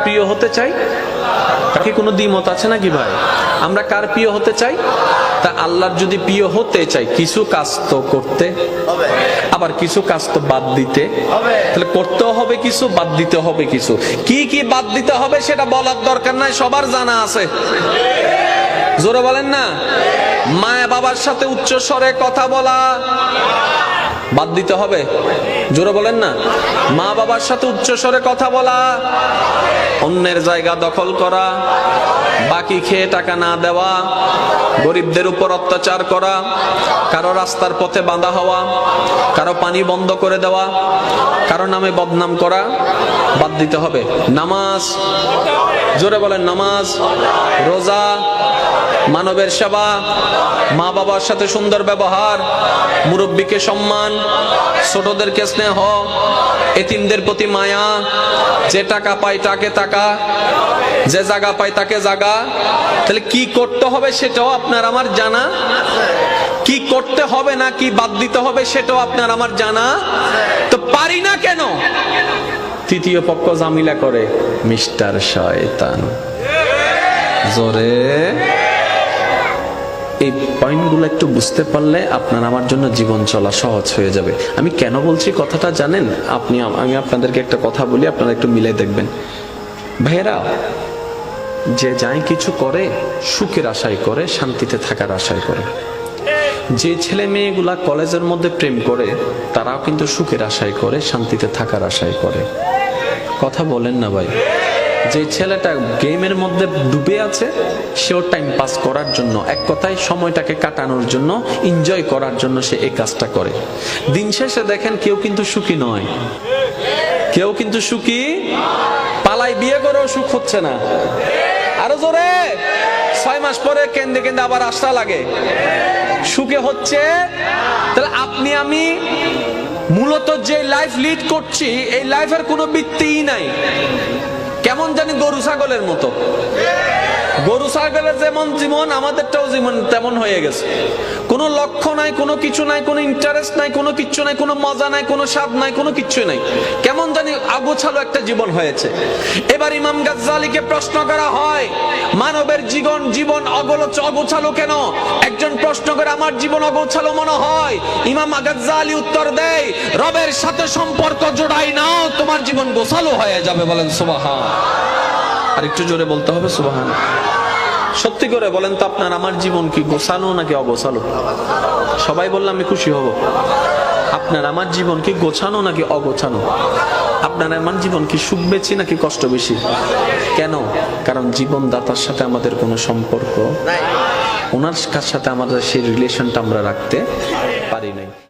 প্রিয় হতে চাই? তাকে কোনো দ্বিমত আছে নাকি ভাই? আমরা কার প্রিয় হতে চাই? তা আল্লাহর যদি প্রিয় হতে চাই কিছু কাজ তো করতে হবে, আবার কিছু কাজ তো বাদ দিতে হবে। তাহলে করতেও হবে কিছু, বাদ দিতে হবে কিছু। কি কি বাদ দিতে হবে সেটা বলার দরকার নাই, সবার জানা আছে। জোরে বলেন না। মা বাবার সাথে উচ্চ স্বরে কথা বলা বাদ দিতে হবে। জোরে বলেন না। মা বাবার সাথে উচ্চ স্বরে কথা বলা, অন্যের জায়গা দখল করা, বাকি খেয়ে টাকা না দেওয়া, গরিবদের উপর অত্যাচার করা, কারো রাস্তার পথে বাঁধা হওয়া, কারো পানি বন্ধ করে দেওয়া, কারো নামে বদনাম করা বাদ দিতে হবে। নামাজ, জোরে বলেন নামাজ, রোজা, মানবের সেবা, মা বাবার সাথে সুন্দর ব্যবহার, মুরব্বীকে সম্মান, ছোটদেরকে স্নেহ, এতিমদের প্রতি মায়া, যে টাকা পায় তাকে টাকা, যে জায়গা পায় তাকে জায়গা। তাহলে কি করতে হবে সেটাও আপনার আমার জানা, কি করতে হবে না কি বাদ দিতে হবে সেটাও আপনার আমার জানা। তো পারি না কেন? তৃতীয় পক্ষ জামিলা করে, মিস্টার শয়তান। জোরে এই পয়েন্টগুলো একটু বুঝতে পারলে আপনার আমার জন্য জীবন চলা সহজ হয়ে যাবে। আমি কেন বলছি কথাটা জানেন? আমি আপনাদেরকে একটা কথা বলি, আপনারা একটু মিলে দেখবেন। ভাইয়েরা, যে যাই কিছু করে সুখের আশায় করে, শান্তিতে থাকার আশায় করে। যে ছেলে মেয়েগুলা কলেজের মধ্যে প্রেম করে তারাও কিন্তু সুখের আশায় করে, শান্তিতে থাকার আশায় করে। কথা বলেন না ভাই। যে ছেলেটা গেমের মধ্যে ডুবে আছে সেও টাইম পাস করার জন্য, এক কথায় সময়টাকে কাটানোর জন্য, এনজয় করার জন্য সে এই কাজটা করে। দিন শেষে দেখেন কেউ কিন্তু সুখী নয়, কেউ কিন্তু সুখী, পালাই বিয়ে করেও সুখ হচ্ছে না। আরো জোরে, 6 মাস পরে কেন্দে কেন্দে আবার আশা লাগে, সুখে হচ্ছে। তাহলে আপনি আমি মূলত যে লাইফ লিড করছি এই লাইফের কোনো ভিত্তিই নাই। কেমন জানি গরু ছাগলের মতো। গরু ছাগলের যেমন জীবন আমাদেরটাও জীবন তেমন হয়ে গেছে। কোনো লক্ষ্য নাই, কোনো কিছু নাই, কোনো ইন্টারেস্ট নাই, কোনো কিচ্ছু নাই, কোনো মজা নাই, কোনো স্বাদ নাই, কোনো কিচ্ছু নাই। কেমন জানি অগোছালো একটা জীবন হয়েছে। এবার ইমাম গাজ্জালিকে প্রশ্ন করা হয়, মানবের জীবন অগোছালো কেন? একজন প্রশ্ন করে, আমার জীবন অগোছালো মনে হয়? ইমাম গাজ্জালি উত্তর দেয়, রবের সাথে সম্পর্ক জোড়াই নাও, তোমার জীবন গোছালো হয়ে যাবে। বলেন সুবহান। আর একটু জোরে বলতে হবে সুবহান। সত্যি করে বলেন তো, আপনার আমার জীবন কি গোছানো নাকি অগোছালো? সবাই বললে আমি খুশি হব। আপনার আমার জীবন কি গোছানো নাকি অগোছানো? আপনার আমার জীবন কি সুখ বেশি নাকি কষ্ট বেশি? কেন? কারণ জীবনদাতার সাথে আমাদের কোনো সম্পর্ক নাই, ওনার সাথে আমাদের সেই রিলেশনটা আমরা রাখতে পারি নাই।